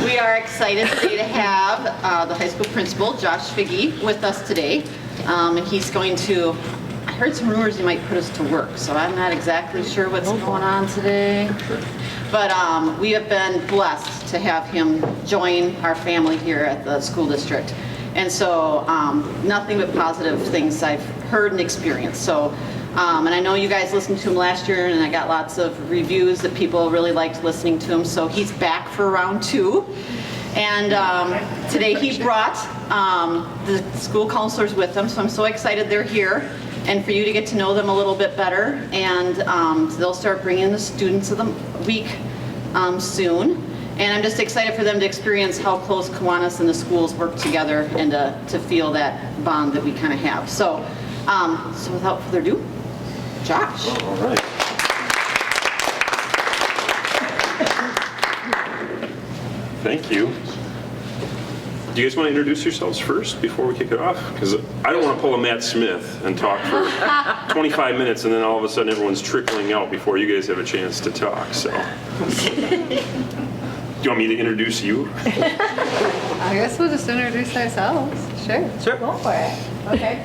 We are excited today to have the high school principal, Josh Fiege, with us today. And he's going to, I heard some rumors he might put us to work, so I'm not exactly sure what's going on today. But we have been blessed to have him join our family here at the school district. And so nothing but positive things I've heard and experienced. So, and I know you guys listened to him last year, and I got lots of reviews that people really liked listening to him. So he's back for round 2. And today he brought the school counselors with him. So I'm so excited they're here, and for you to get to know them a little bit better. And they'll start bringing the students of the week soon. And I'm just excited for them to experience how close Kiwanis and the schools work together, and to feel that bond that we kind of have. So, so without further ado, Josh. All right. Thank you. Do you guys want to introduce yourselves first before we kick it off? Because I don't want to pull a Matt Smith and talk for 25 minutes and then all of a sudden everyone's trickling out before you guys have a chance to talk. So, do you want me to introduce you? I guess we'll just introduce ourselves. Sure. Go for it. Okay.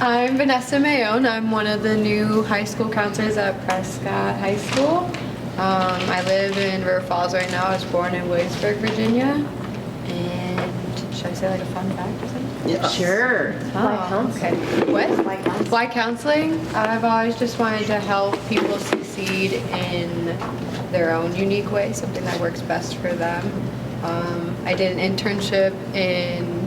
I'm Vanessa Mayone. I'm one of the new high school counselors at Prescott High School. I live in River Falls right now. I was born in Williamsburg, Virginia. And should I say like a fun fact or something? Yeah. Sure. Oh, okay. What? Why counseling? I've always just wanted to help people succeed in their own unique way, something that works best for them. I did an internship in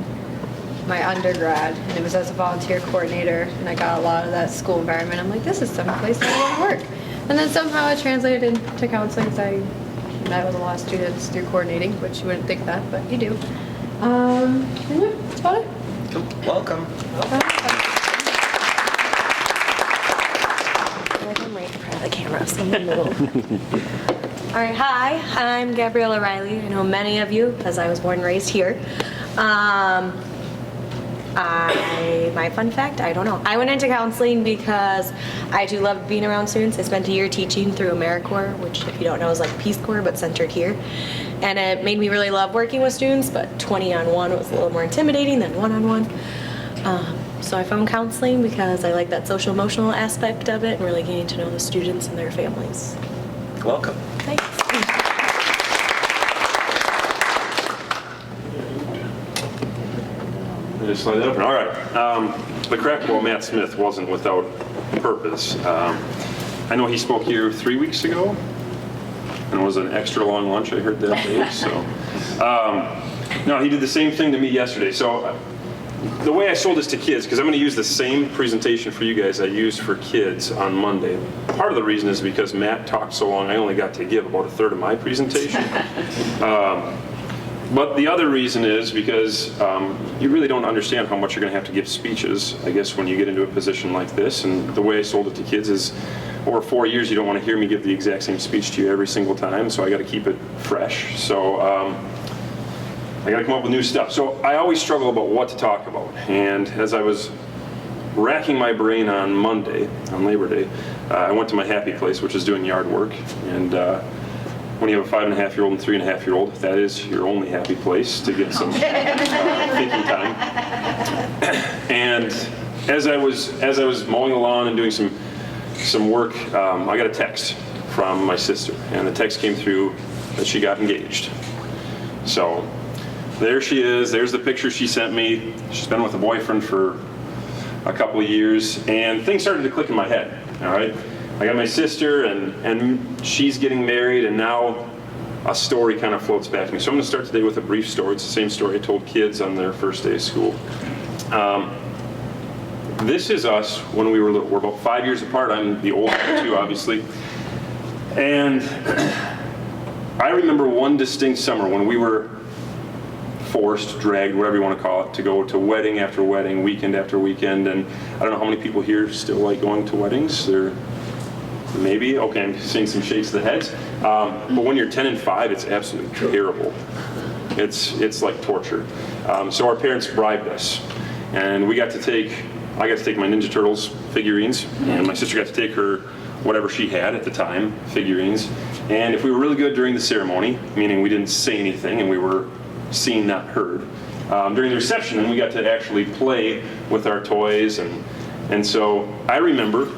my undergrad, and it was as a volunteer coordinator, and I got a lot of that school environment. I'm like, this is some place I want to work. And then somehow it translated into counseling, because I met with a lot of students through coordinating, which you wouldn't think that, but you do. And yeah, that's about it. Welcome. I'm right in front of the camera, so I'm in the middle. All right, hi, I'm Gabriella Riley. I know many of you, because I was born and raised here. My fun fact, I don't know. I went into counseling because I do love being around students. I spent a year teaching through AmeriCorps, which if you don't know is like Peace Corps, but centered here. And it made me really love working with students, but 20-on-1 was a little more intimidating than one-on-one. So I found counseling because I like that social emotional aspect of it and really getting to know the students and their families. Welcome. Thanks. Just slide it open. All right. The crackable Matt Smith wasn't without purpose. I know he spoke here 3 weeks ago, and it was an extra long lunch. I heard that day. So, no, he did the same thing to me yesterday. So, the way I sold this to kids, because I'm going to use the same presentation for you guys I used for kids on Monday. Part of the reason is because Matt talked so long, I only got to give about a third of my presentation. But the other reason is because you really don't understand how much you're going to have to give speeches, I guess, when you get into a position like this. And the way I sold it to kids is, over 4 years, you don't want to hear me give the exact same speech to you every single time, so I got to keep it fresh. So I got to come up with new stuff. So I always struggle about what to talk about. And as I was racking my brain on Monday, on Labor Day, I went to my happy place, which is doing yard work. And when you have a 5.5-year-old and 3.5-year-old, that is your only happy place to get some thinking time. And as I was mowing the lawn and doing some work, I got a text from my sister, and the text came through that she got engaged. So there she is. There's the picture she sent me. She's been with a boyfriend for a couple of years, and things started to click in my head. All right. I got my sister, and she's getting married, and now a story kind of floats back to me. So I'm going to start today with a brief story. It's the same story I told kids on their first day of school. This is us when we were little. We're about 5 years apart. I'm the oldest of the two, obviously. And I remember one distinct summer when we were forced, dragged, whatever you want to call it, to go to wedding after wedding, weekend after weekend. And I don't know how many people here still like going to weddings. They're maybe, okay, I'm seeing some shakes of the heads. But when you're 10 and 5, it's absolutely terrible. It's like torture. So our parents bribed us, and I got to take my Ninja Turtles figurines, and my sister got to take her whatever she had at the time, figurines, And if we were really good during the ceremony, meaning we didn't say anything and we were seen, not heard, during the reception, then we got to actually play with our toys. And so I remember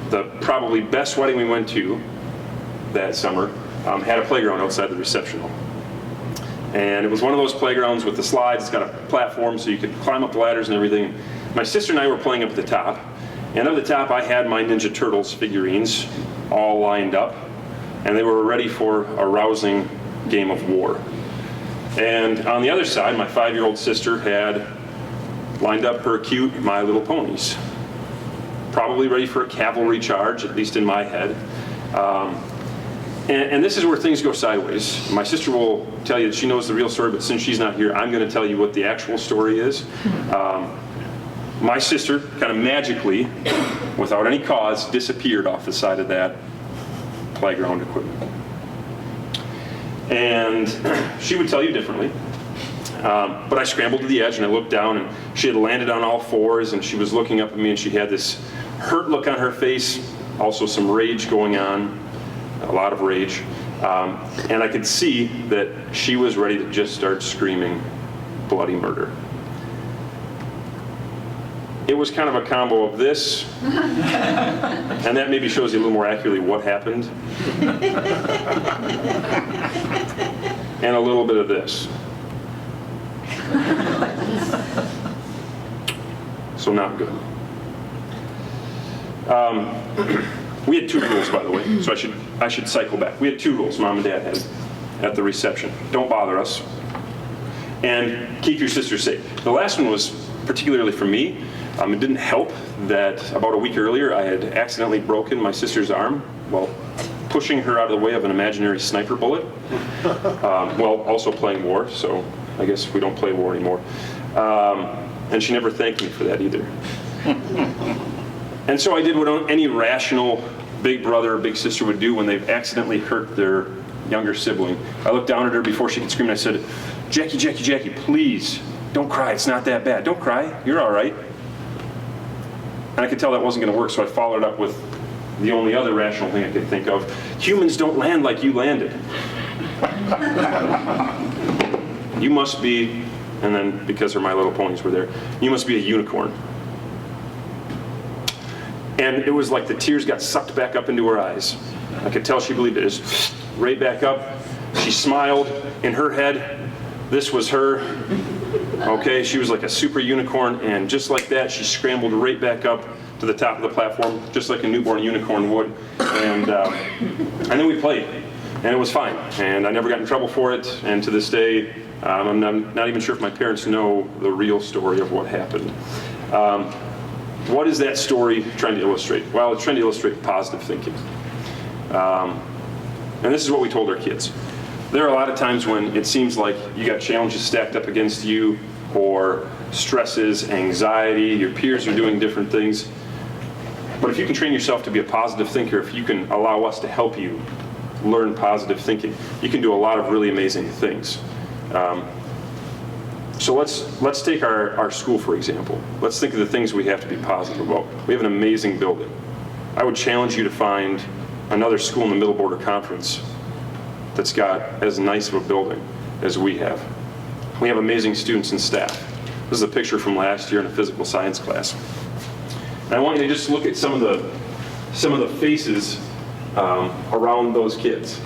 the probably best wedding we went to that summer had a playground outside the reception hall. And it was one of those playgrounds with the slides. It's got a platform so you could climb up the ladders and everything. My sister and I were playing up at the top. And up at the top, I had my Ninja Turtles figurines all lined up. And they were ready for a rousing game of war. And on the other side, my 5-year-old sister had lined up her cute My Little Ponies. Probably ready for a cavalry charge, at least in my head. And this is where things go sideways. My sister will tell you that she knows the real story, but since she's not here, I'm going to tell you what the actual story is. My sister kind of magically, without any cause, disappeared off the side of that playground equipment. And she would tell you differently. But I scrambled to the edge and I looked down and she had landed on all fours and she was looking up at me and she had this hurt look on her face, also some rage going on, a lot of rage. And I could see that she was ready to just start screaming bloody murder. It was kind of a combo of this, and that maybe shows you a little more accurately what happened, and a little bit of this. So not good. We had 2 rules, by the way, so I should cycle back. We had 2 rules Mom and Dad had at the reception. Don't bother us, and keep your sister safe. The last one was particularly for me. It didn't help that about a week earlier I had accidentally broken my sister's arm while pushing her out of the way of an imaginary sniper bullet, while also playing war, so I guess we don't play war anymore. And she never thanked me for that either. And so I did what any rational big brother or big sister would do when they've accidentally hurt their younger sibling. I looked down at her before she could scream and I said, Jackie, Jackie, Jackie, please, don't cry, it's not that bad. Don't cry, you're all right. And I could tell that wasn't going to work, so I followed up with the only other rational thing I could think of. Humans don't land like you landed. You must be, and then because her My Little Ponies were there, you must be a unicorn. And it was like the tears got sucked back up into her eyes. I could tell she believed it. It was right back up. She smiled. In her head, this was her. Okay, she was like a super unicorn, and just like that, she scrambled right back up to the top of the platform, just like a newborn unicorn would. And then we played, and it was fine. And I never got in trouble for it. And to this day, I'm not even sure if my parents know the real story of what happened. What is that story trying to illustrate? Well, it's trying to illustrate positive thinking. And this is what we told our kids. There are a lot of times when it seems like you got challenges stacked up against you, or stresses, anxiety, your peers are doing different things. But if you can train yourself to be a positive thinker, if you can allow us to help you learn positive thinking, you can do a lot of really amazing things. So let's take our school, for example. Let's think of the things we have to be positive about. We have an amazing building. I would challenge you to find another school in the Middle Border Conference that's got as nice of a building as we have. We have amazing students and staff. This is a picture from last year in a physical science class. And I want you to just look at some of the faces around those kids.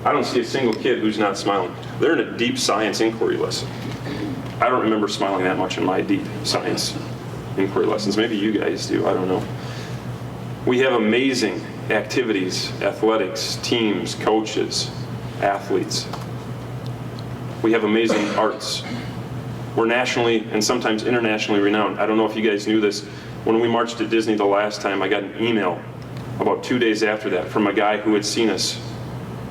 I don't see a single kid who's not smiling. They're in a deep science inquiry lesson. I don't remember smiling that much in my deep science inquiry lessons. Maybe you guys do, I don't know. We have amazing activities, athletics, teams, coaches, athletes. We have amazing arts. We're nationally and sometimes internationally renowned. I don't know if you guys knew this. When we marched to Disney the last time, I got an email about 2 days after that from a guy who had seen us.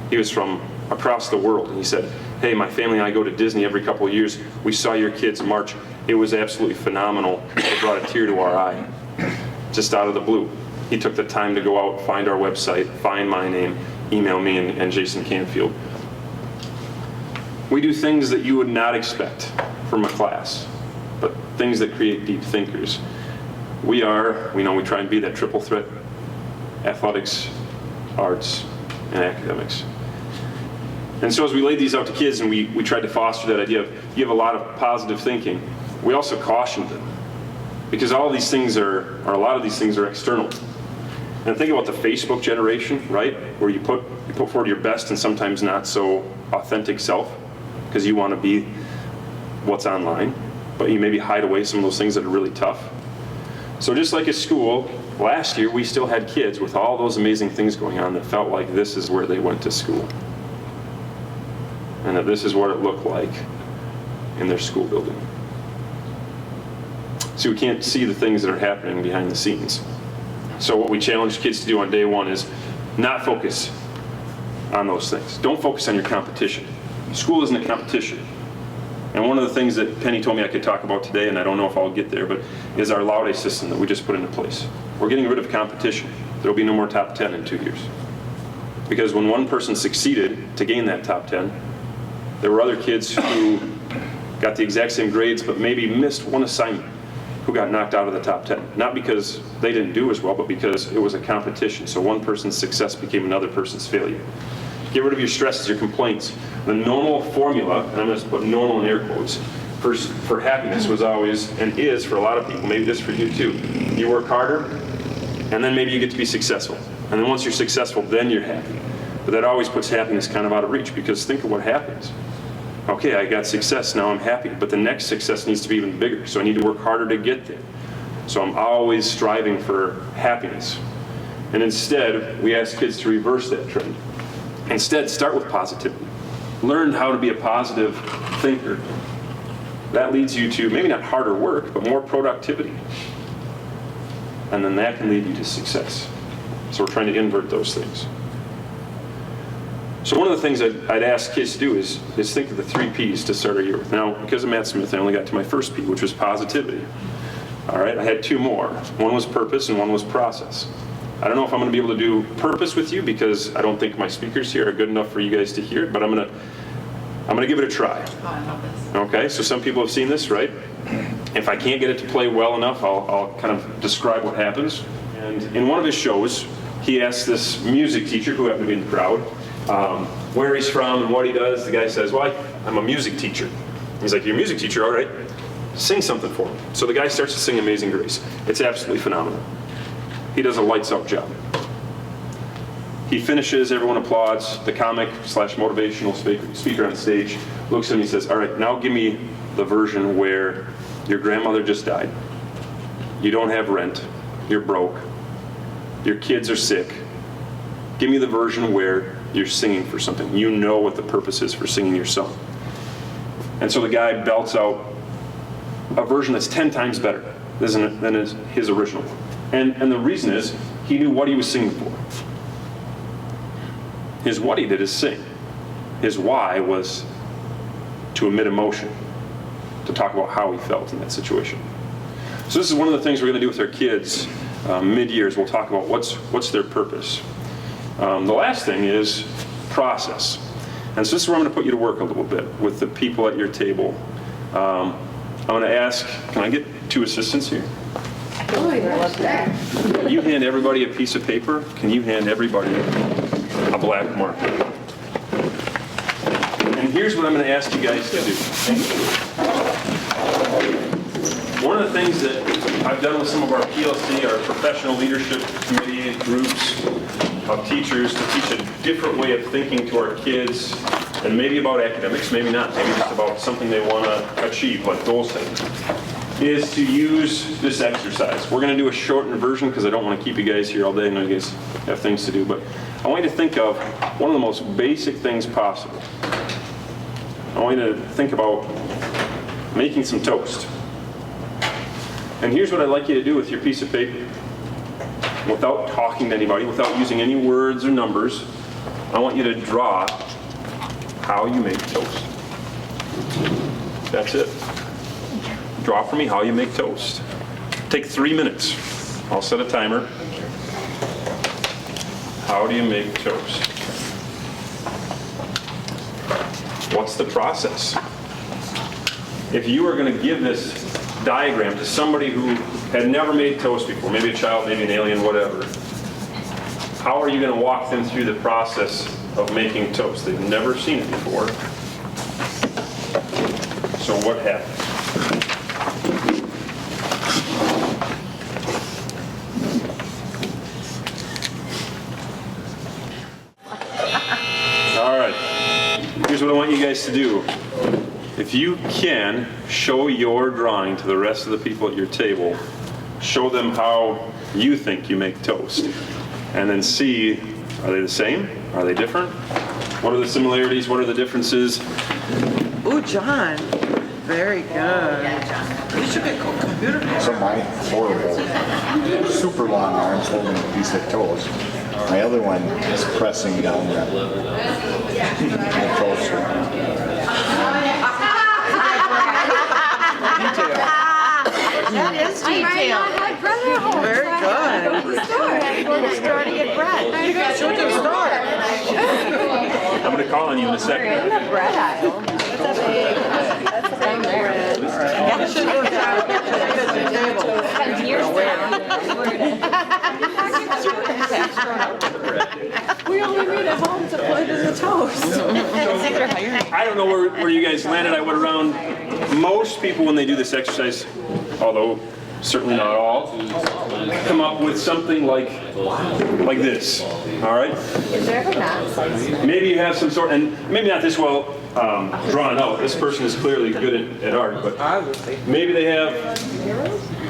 He was from across the world, and he said, hey, my family and I go to Disney every couple of years. We saw your kids march. It was absolutely phenomenal. It brought a tear to our eye, just out of the blue. He took the time to go out, find our website, find my name, email me and Jason Canfield. We do things that you would not expect from a class, but things that create deep thinkers. We try and be that triple threat: athletics, arts, in academics. And so as we laid these out to kids and we tried to foster that idea of you have a lot of positive thinking, we also cautioned them. Because a lot of these things are external. And think about the Facebook generation, right? Where you put forward your best and sometimes not so authentic self because you want to be what's online, but you maybe hide away some of those things that are really tough. So just like at school, last year we still had kids with all those amazing things going on that felt like this is where they went to school. And that this is what it looked like in their school building. So we can't see the things that are happening behind the scenes. So what we challenge kids to do on day one is not focus on those things. Don't focus on your competition. School isn't a competition. And one of the things that Penny told me I could talk about today, and I don't know if I'll get there, but is our Laude system that we just put into place. We're getting rid of competition. There'll be no more top 10 in 2 years. Because when one person succeeded to gain that top 10, there were other kids who got the exact same grades but maybe missed one assignment who got knocked out of the top 10. Not because they didn't do as well, but because it was a competition. So one person's success became another person's failure. Get rid of your stresses, your complaints. The normal formula, and I'm going to put normal in air quotes, for happiness was always, and is for a lot of people, maybe this for you too. You work harder, and then maybe you get to be successful. And then once you're successful, then you're happy. But that always puts happiness kind of out of reach, because think of what happens. Okay, I got success, now I'm happy, but the next success needs to be even bigger, so I need to work harder to get there. So I'm always striving for happiness. And instead, we ask kids to reverse that trend. Instead, start with positivity. Learn how to be a positive thinker. That leads you to maybe not harder work, but more productivity. And then that can lead you to success. So we're trying to invert those things. So one of the things I'd ask kids to do is think of the 3 P's to start our year with. Now, because of Matt Smith, I only got to my first P, which was positivity. All right, I had 2 more. One was purpose and one was process. I don't know if I'm going to be able to do purpose with you because I don't think my speakers here are good enough for you guys to hear it, but I'm going to give it a try. Oh, I love this. Okay, so some people have seen this, right? If I can't get it to play well enough, I'll kind of describe what happens. And in one of his shows, he asked this music teacher, who happened to be in the crowd, where he's from and what he does. The guy says, well, I'm a music teacher. He's like, you're a music teacher, all right. Sing something for me. So the guy starts to sing Amazing Grace. It's absolutely phenomenal. He does a lights out job. He finishes, everyone applauds. The comic / motivational speaker on stage looks at him and says, all right, now give me the version where your grandmother just died. You don't have rent. You're broke. Your kids are sick. Give me the version where you're singing for something. You know what the purpose is for singing your song. And so the guy belts out a version that's 10 times better than his original one. And the reason is, he knew what he was singing for. His what he did is sing. His why was to emit emotion, to talk about how he felt in that situation. So this is one of the things we're going to do with our kids mid-years. We'll talk about what's their purpose. The last thing is process. And so this is where I'm going to put you to work a little bit with the people at your table. I'm going to ask, can I get 2 assistants here? Can you hand everybody a piece of paper? Can you hand everybody a black marker? And here's what I'm going to ask you guys to do. One of the things that I've done with some of our PLC, our professional leadership committee groups of teachers, to teach a different way of thinking to our kids, and maybe about academics, maybe not, maybe just about something they want to achieve, like goal setting, is to use this exercise. We're going to do a shortened version because I don't want to keep you guys here all day. I know you guys have things to do, but I want you to think of one of the most basic things possible. I want you to think about making some toast. And here's what I'd like you to do with your piece of paper. Without talking to anybody, without using any words or numbers, I want you to draw how you make toast. That's it. Draw for me how you make toast. Take 3 minutes. I'll set a timer. How do you make toast? What's the process? If you are going to give this diagram to somebody who had never made toast before, maybe a child, maybe an alien, whatever, how are you going to walk them through the process of making toast? They've never seen it before. So what happens? All right, here's what I want you guys to do. If you can, show your drawing to the rest of the people at your table. Show them how you think you make toast. And then see, are they the same? Are they different? What are the similarities? What are the differences? Ooh, John. Very good. You should get computer. So my horrible, super long arms holding a piece of toast. My other one is pressing down the toaster. That is detail. Very good. Go to the store to get bread. Show to the store. I'm going to call on you in a second. The bread aisle. That's a big bread. You should go down to the table. Spent years now. We only meet at home to put in the toast. I don't know where you guys landed. I went around. Most people, when they do this exercise, although certainly not all, come up with something like this. All right? Is there ever not slice? Maybe you have some sort, and maybe not this well drawn out. This person is clearly good at art, but maybe they have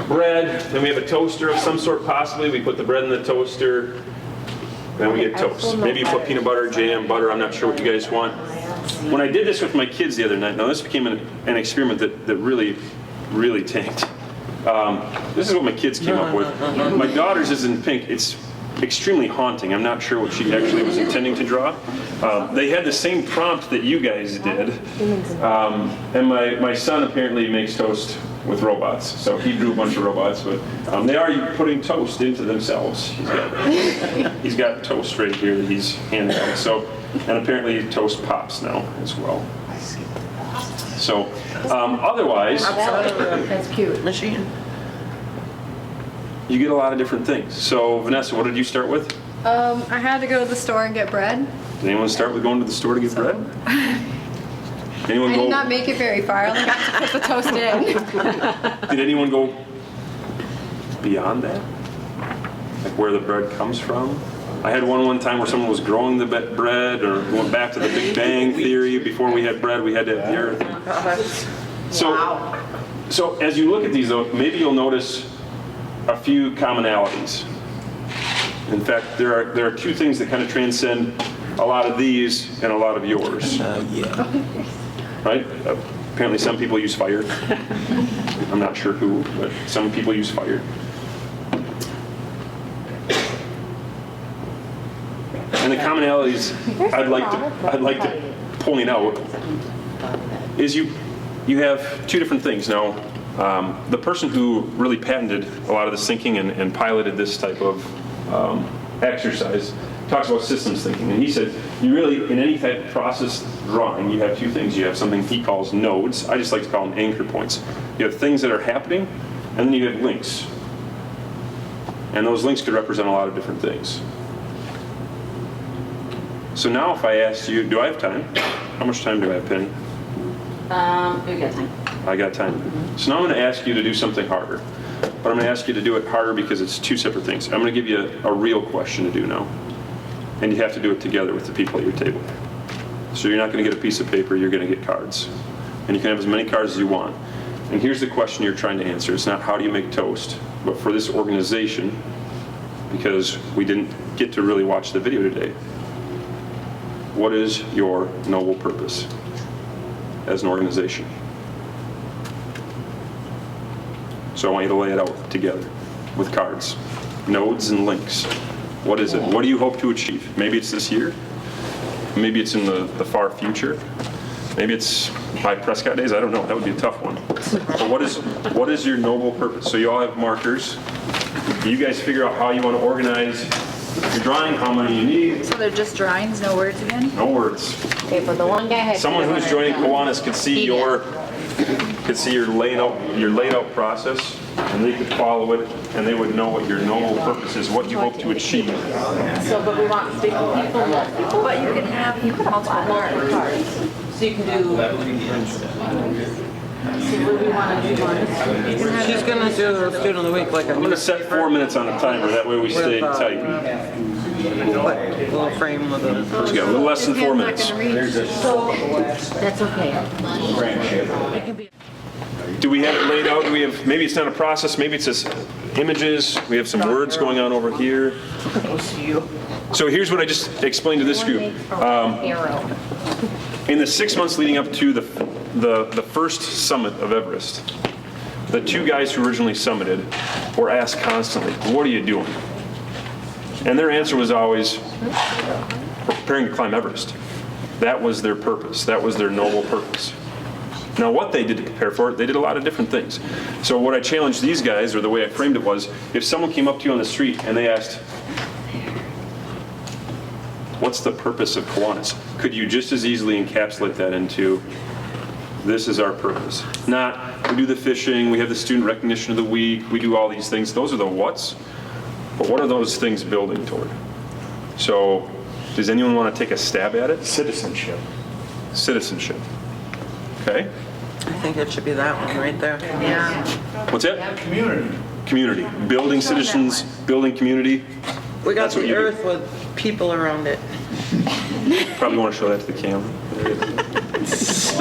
bread, then we have a toaster of some sort, possibly. We put the bread in the toaster, then we get toast. Maybe you put peanut butter, jam, butter. I'm not sure what you guys want. When I did this with my kids the other night, now this became an experiment that really tanked. This is what my kids came up with. My daughter's is in pink. It's extremely haunting. I'm not sure what she actually was intending to draw. They had the same prompt that you guys did. And my son apparently makes toast with robots. So he drew a bunch of robots, but they are putting toast into themselves. He's got toast right here that he's handing out. So, and apparently toast pops now as well. So, otherwise, That's cute. Machine. you get a lot of different things. So, Vanessa, what did you start with? I had to go to the store and get bread. Did anyone start with going to the store to get bread? Anyone I go? did not make it very far. I only got to put the toast in. Did anyone go beyond that? Like where the bread comes from? I had one time where someone was growing the bread, or going back to the Big Bang Theory. Before we had bread, we had to have the earth. So as you look at these, though, maybe you'll notice a few commonalities. In fact, there are two things that kind of transcend a lot of these and a lot of yours. Right? Apparently some people use fire. I'm not sure who, but some people use fire. And the commonalities I'd like to point out is you have two different things. Now, the person who really patented a lot of this thinking and piloted this type of exercise talks about systems thinking. And he said, you really, in any type of process drawing, you have two things. You have something he calls nodes. I just like to call them anchor points. You have things that are happening, and then you have links. And those links could represent a lot of different things. So now if I asked you, do I have time? How much time do I have, Penny? We got time. I got time. So now I'm going to ask you to do something harder. But I'm going to ask you to do it harder because it's two separate things. I'm going to give you a real question to do now. And you have to do it together with the people at your table. So you're not going to get a piece of paper, you're going to get cards. And you can have as many cards as you want. And here's the question you're trying to answer. It's not how do you make toast, but for this organization, because we didn't get to really watch the video today, what is your noble purpose as an organization? So I want you to lay it out together with cards, nodes and links. What is it? What do you hope to achieve? Maybe it's this year. Maybe it's in the far future. Maybe it's by Prescott days. I don't know. That would be a tough one. But what is your noble purpose? So you all have markers. You guys figure out how you want to organize your drawing, how many you need. So they're just drawings, no words again? No words. Okay, but the one guy had. Someone who's joining Kiwanis could see your laid out process. and they could follow it, and they would know what your noble purpose is, what you hope to achieve. So, but we want big people, little people. But you can have multiple cards. So you can do. See what we want to do. She's gonna do the student of the week like a I'm going to set 4 minutes on the timer, that way we stay tight. little frame with a. Let's go, a little less than 4 minutes. That's okay. Do we have it laid out? Do we have, maybe it's not a process, maybe it's just images, we have some words going on over here. So here's what I just explained to this group. In the 6 months leading up to the first summit of Everest, the two guys who originally summited were asked constantly, what are you doing? And their answer was always, we're preparing to climb Everest. That was their purpose. That was their noble purpose. Now, what they did to prepare for it, they did a lot of different things. So what I challenged these guys, or the way I framed it was, if someone came up to you on the street and they asked, what's the purpose of Kiwanis? Could you just as easily encapsulate that into, this is our purpose? Not, we do the fishing, we have the student recognition of the week, we do all these things. Those are the what's, but what are those things building toward? So, does anyone want to take a stab at it? Citizenship. Citizenship. Okay. I think it should be that one right there. Yeah. What's that? Community. Community. Building citizens, building community. We got That's what the you do. earth with people around it. Probably want to show that to the camera. There it is.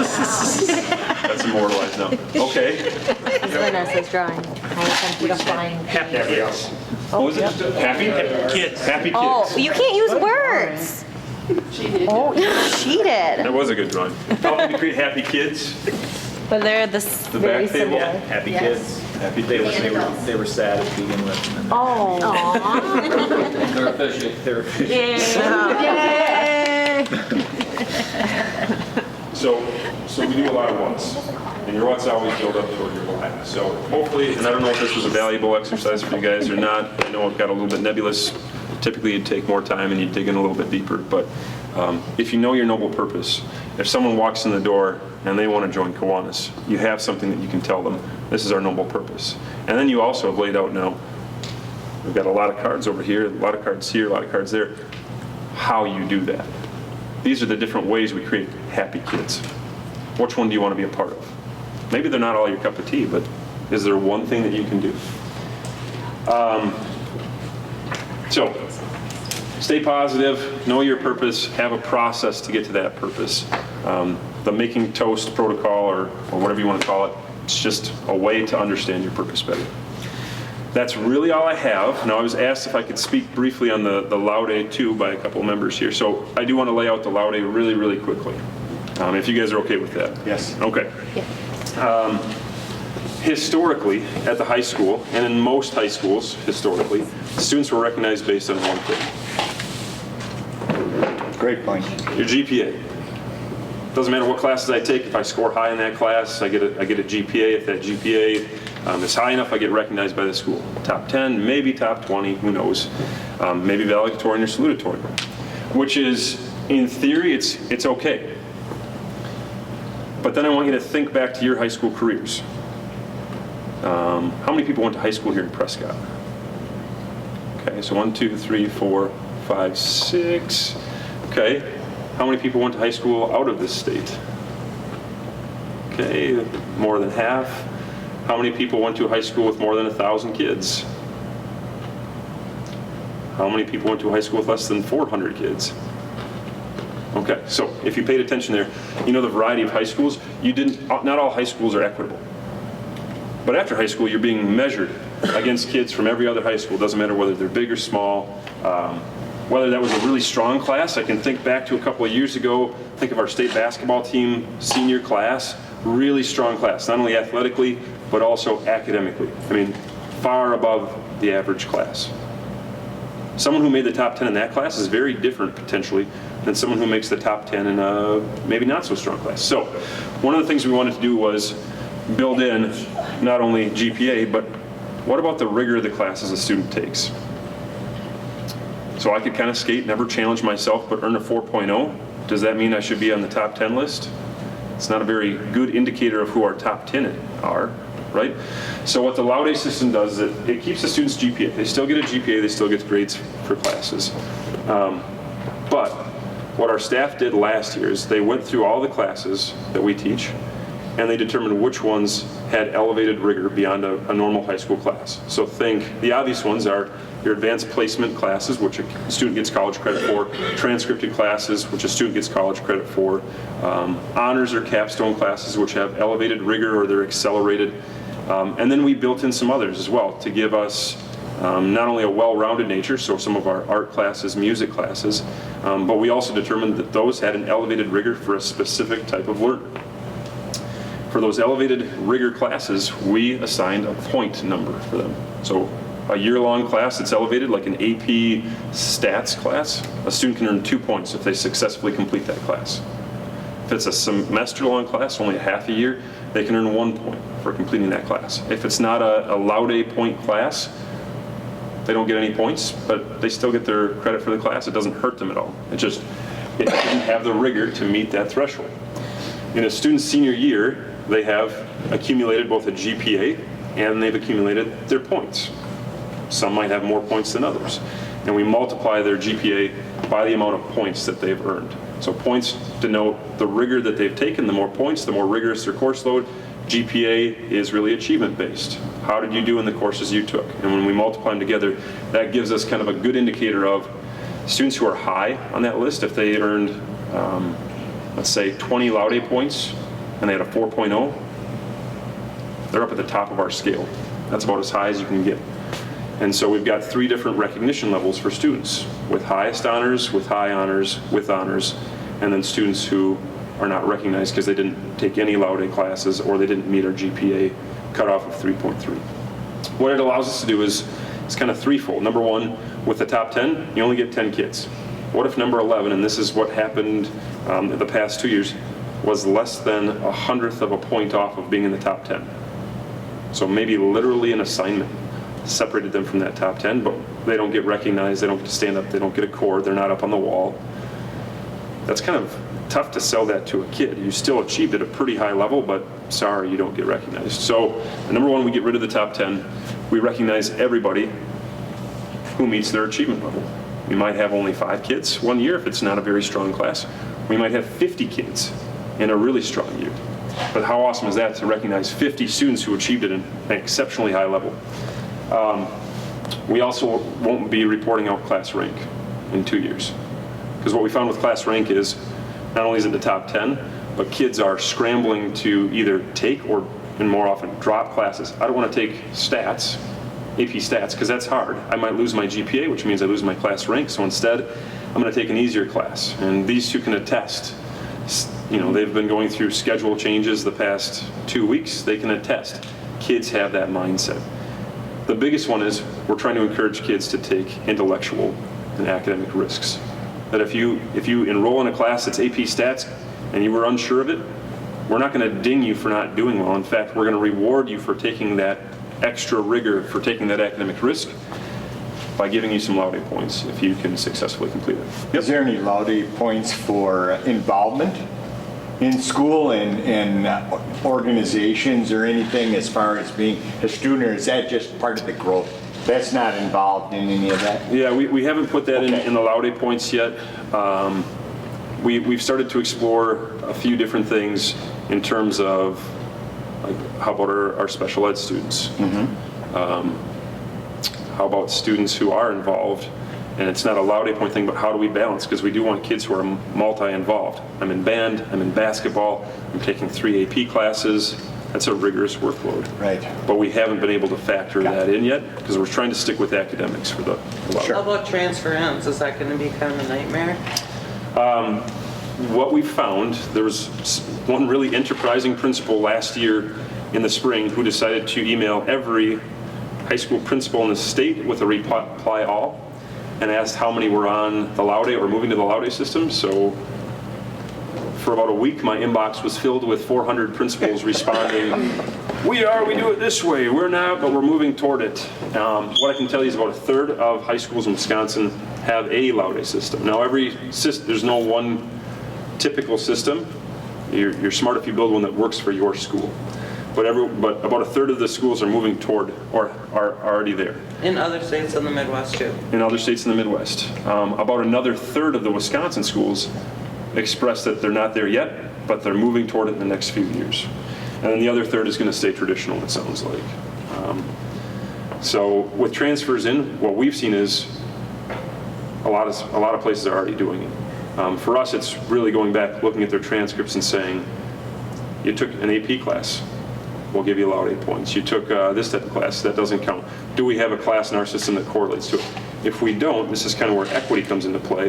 That's immortalized now. Okay. It's Vanessa's drawing. I attempted to find. Happy kids. What was it? Happy kids. Happy kids. Oh, you can't use words. Oh, you cheated. That was a good drawing. Helping to create happy kids. But they're The very back table. similar. Happy Yes. kids. Happy They kids. were sad to begin with. And then Oh. they were fishing. They were fishing. Yay. So we do a lot of what's, and your what's always build up toward your why. So hopefully, and I don't know if this was a valuable exercise for you guys or not. I know it got a little bit nebulous. Typically, you'd take more time and you'd dig in a little bit deeper. But if you know your noble purpose, if someone walks in the door and they want to join Kiwanis, you have something that you can tell them. This is our noble purpose. And then you also have laid out now. We've got a lot of cards over here, a lot of cards here, a lot of cards there. How you do that. These are the different ways we create happy kids. Which one do you want to be a part of? Maybe they're not all your cup of tea, but is there one thing that you can do? So, stay positive, know your purpose, have a process to get to that purpose. The making toast protocol, or whatever you want to call it, it's just a way to understand your purpose better. That's really all I have. Now, I was asked if I could speak briefly on the Laude too by a couple of members here. So I do want to lay out the Laude really, really quickly, if you guys are okay with that. Yes. Okay. Historically, at the high school, and in most high schools, historically, students were recognized based on one thing. Great point. Your GPA. Doesn't matter what classes I take, if I score high in that class, I get a GPA. If that GPA is high enough, I get recognized by the school. Top 10, maybe top 20, who knows. Maybe valedictorian or salutatorian. Which is, in theory, it's okay. But then I want you to think back to your high school careers. How many people went to high school here in Prescott? Okay, so 1, 2, 3, 4, 5, 6. Okay, how many people went to high school out of this state? Okay, more than half. How many people went to a high school with more than 1,000 kids? How many people went to a high school with less than 400 kids? Okay, so if you paid attention there, you know the variety of high schools. Not all high schools are equitable. But after high school, you're being measured against kids from every other high school. It doesn't matter whether they're big or small. Whether that was a really strong class, I can think back to a couple of years ago, think of our state basketball team, senior class, really strong class, not only athletically, but also academically. I mean, far above the average class. Someone who made the top 10 in that class is very different, potentially, than someone who makes the top 10 in a maybe not so strong class. So, one of the things we wanted to do was build in not only GPA, but what about the rigor of the classes a student takes? So I could kind of skate, never challenge myself, but earn a 4.0. Does that mean I should be on the top 10 list? It's not a very good indicator of who our top 10 are. right? So what the Laude system does is it keeps the students' GPA. They still get a GPA, they still get grades for classes. But what our staff did last year is they went through all the classes that we teach, and they determined which ones had elevated rigor beyond a normal high school class. So think, the obvious ones are your advanced placement classes, which a student gets college credit for, transcripted classes, which a student gets college credit for, honors or capstone classes, which have elevated rigor or they're accelerated. And then we built in some others as well to give us not only a well-rounded nature, so some of our art classes, music classes, but we also determined that those had an elevated rigor for a specific type of learner. For those elevated rigor classes, we assigned a point number for them. So a year-long class that's elevated, like an AP stats class, a student can earn 2 points if they successfully complete that class. If it's a semester-long class, only a half a year, they can earn 1 point for completing that class. If it's not a Laude point class, they don't get any points, but they still get their credit for the class. It doesn't hurt them at all. It didn't have the rigor to meet that threshold. In a student's senior year, they have accumulated both a GPA and they've accumulated their points. Some might have more points than others. And we multiply their GPA by the amount of points that they've earned. So points denote the rigor that they've taken. The more points, the more rigorous their course load. GPA is really achievement based. How did you do in the courses you took? And when we multiply them together, that gives us kind of a good indicator of students who are high on that list. If they earned, let's say 20 Laude points and they had a 4.0, they're up at the top of our scale. That's about as high as you can get. And so we've got 3 different recognition levels for students, with highest honors, with high honors, with honors, and then students who are not recognized because they didn't take any Laude classes or they didn't meet our GPA cutoff of 3.3. What it allows us to do is it's kind of threefold. Number one, with the top 10, you only get 10 kids. What if number 11, and this is what happened in the past 2 years, was less than 1/100th of a point off of being in the top 10? So maybe literally an assignment separated them from that top 10, but they don't get recognized, they don't get to stand up, they don't get a cord, they're not up on the wall. That's kind of tough to sell that to a kid. You still achieved at a pretty high level, but sorry, you don't get recognized. So number one, we get rid of the top 10. We recognize everybody who meets their achievement level. We might have only 5 kids one year if it's not a very strong class. We might have 50 kids in a really strong year. But how awesome is that to recognize 50 students who achieved it at an exceptionally high level? We also won't be reporting out class rank in 2 years. Because what we found with class rank is not only is it the top 10, but kids are scrambling to either take or, and more often, drop classes. I don't want to take stats, AP stats, because that's hard. I might lose my GPA, which means I lose my class rank. So instead, I'm going to take an easier class. And these two can attest. You know, they've been going through schedule changes the past 2 weeks. They can attest. Kids have that mindset. The biggest one is we're trying to encourage kids to take intellectual and academic risks. That if you enroll in a class that's AP Stats and you were unsure of it, we're not going to ding you for not doing well. In fact, we're going to reward you for taking that extra rigor, for taking that academic risk by giving you some Laude points if you can successfully complete it. Yep. Is there any Laude points for involvement in school and organizations or anything as far as being a student, or is that just part of the growth? That's not involved in any of that? Yeah, we haven't put that Okay. in the Laude points yet. We've started to explore a few different things in terms of, like, how about our special ed students? How about students who are involved? And it's not a Laude point thing, but how do we balance? Because we do want kids who are multi-involved. I'm in band, I'm in basketball, I'm taking 3 AP classes. That's a rigorous workload. Right. But we haven't been able to factor that in yet because we're trying to stick with academics for the Laude. How about transference? Is that going to be kind of a nightmare? What we found, there was one really enterprising principal last year in the spring who decided to email every high school principal in the state with a reply all and asked how many were on the Laude or moving to the Laude system. So for about a week, my inbox was filled with 400 principals responding, we do it this way, we're not, but we're moving toward it. What I can tell you is about 1/3 of high schools in Wisconsin have a Laude system. Now there's no one typical system. You're smart if you build one that works for your school. but about a third of the schools are moving toward or are already there. In other states in the Midwest too. In other states in the Midwest. About another third of the Wisconsin schools express that they're not there yet, but they're moving toward it in the next few years. And then the other third is going to stay traditional, it sounds like. So with transfers in, what we've seen is a lot of places are already doing it. For us, it's really going back, looking at their transcripts and saying, you took an AP class, we'll give you Laude 8 points. You took this type of class, that doesn't count. Do we have a class in our system that correlates to it? If we don't, this is kind of where equity comes into play.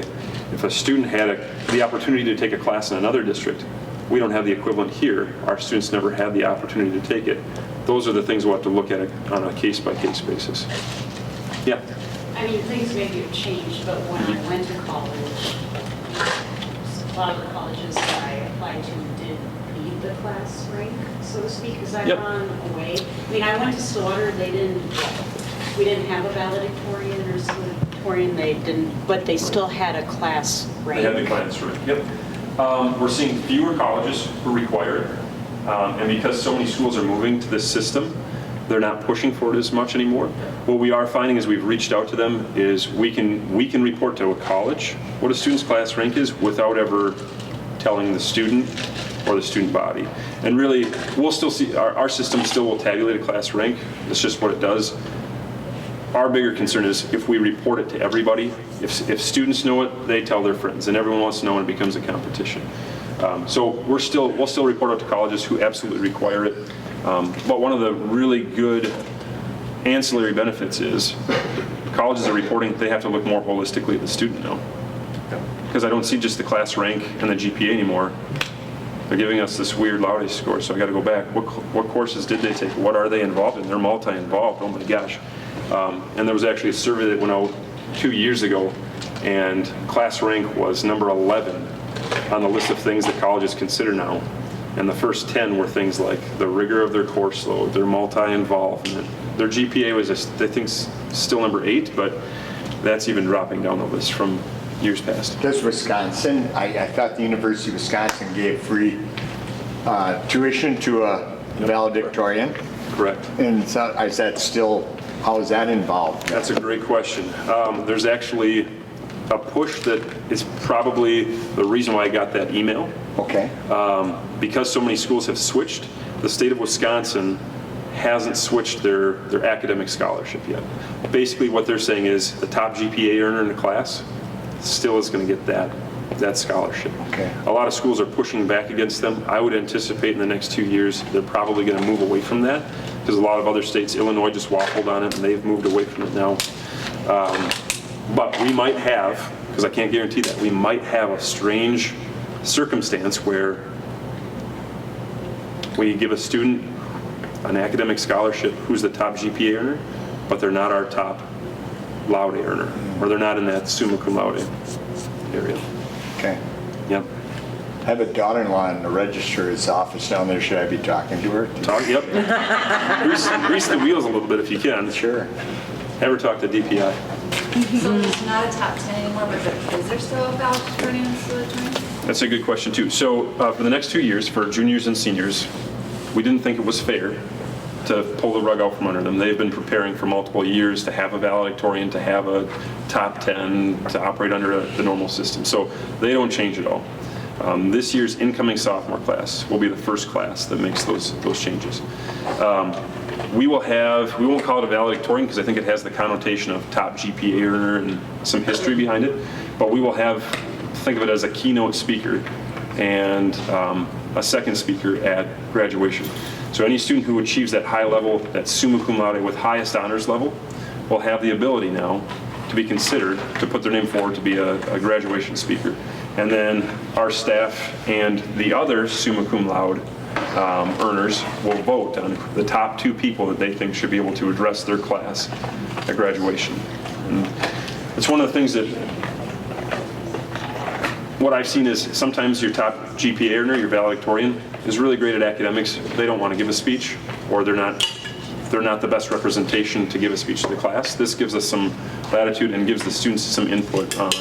If a student had the opportunity to take a class in another district, we don't have the equivalent here. Our students never had the opportunity to take it. Those are the things we'll have to look at on a case-by-case basis. Yeah? I mean, things maybe have changed, but when I went to college, a lot of the colleges that I applied to did lead the class rank, so to speak, because I've gone away. I mean, I went to Stillwater, we didn't have a valedictorian or salutatorian, but they still had a class rank. They had the class rank, yep. We're seeing fewer colleges who require it. And because so many schools are moving to this system, they're not pushing for it as much anymore. What we are finding as we've reached out to them is we can report to a college what a student's class rank is without ever telling the student or the student body. And really, we'll still see, our system still will tabulate a class rank. That's just what it does. Our bigger concern is if we report it to everybody, if students know it, they tell their friends, and everyone wants to know, and it becomes a competition. So we'll still report out to colleges who absolutely require it. But one of the really good ancillary benefits is colleges are reporting they have to look more holistically at the student now. Because I don't see just the class rank and the GPA anymore. They're giving us this weird Laude score, so I got to go back. What courses did they take? What are they involved in? They're multi-involved. Oh my gosh. And there was actually a survey that went out 2 years ago, and class rank was number 11 on the list of things that colleges consider now. And the first 10 were things like the rigor of their course load, their multi-involvement. Their GPA was, I think, still number 8, but that's even dropping down the list from years past. Does Wisconsin, I thought the University of Wisconsin gave free tuition to a valedictorian. Correct. And so is that still, how is that involved? That's a great question. There's actually a push that is probably the reason why I got that email. Okay. Because so many schools have switched, the state of Wisconsin hasn't switched their academic scholarship yet. Basically what they're saying is the top GPA earner in the class still is going to get that scholarship. Okay. A lot of schools are pushing back against them. I would anticipate in the next 2 years they're probably going to move away from that because a lot of other states, Illinois just waffled on it and they've moved away from it now. But we might have, because I can't guarantee that, we might have a strange circumstance where we give a student an academic scholarship who's the top GPA earner, but they're not our top Laude earner, or they're not in that summa cum laude area. Okay. Yep. I have a daughter-in-law in the registrar's office down there. Should I be talking to her? Yep. Grease the wheels a little bit if you can. Sure. Have her talk to DPI. So it's not a top 10 anymore, but is there still a valedictorian and salutatorian? That's a good question too. So for the next 2 years, for juniors and seniors, we didn't think it was fair to pull the rug out from under them. They've been preparing for multiple years to have a valedictorian, to have a top 10, to operate under the normal system. So they don't change at all. This year's incoming sophomore class will be the first class that makes those changes. We won't call it a valedictorian because I think it has the connotation of top GPA earner and some history behind it, but we will have, think of it as a keynote speaker and a second speaker at graduation. So any student who achieves that high level, that summa cum laude with highest honors level, will have the ability now to be considered to put their name forward to be a graduation speaker. And then our staff and the other summa cum laude earners will vote on the top 2 people that they think should be able to address their class at graduation. And it's one of the things that what I've seen is sometimes your top GPA earner, your valedictorian, is really great at academics. They don't want to give a speech, or they're not the best representation to give a speech to the class. This gives us some latitude and gives the students some input on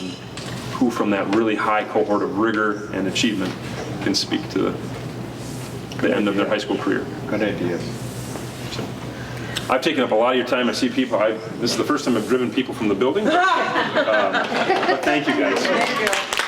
who from that really high cohort of rigor and achievement can speak to the end of their high school career. Good ideas. I've taken up a lot of your time. I see people, this is the first time I've driven people from the building. But thank you guys. Thank you.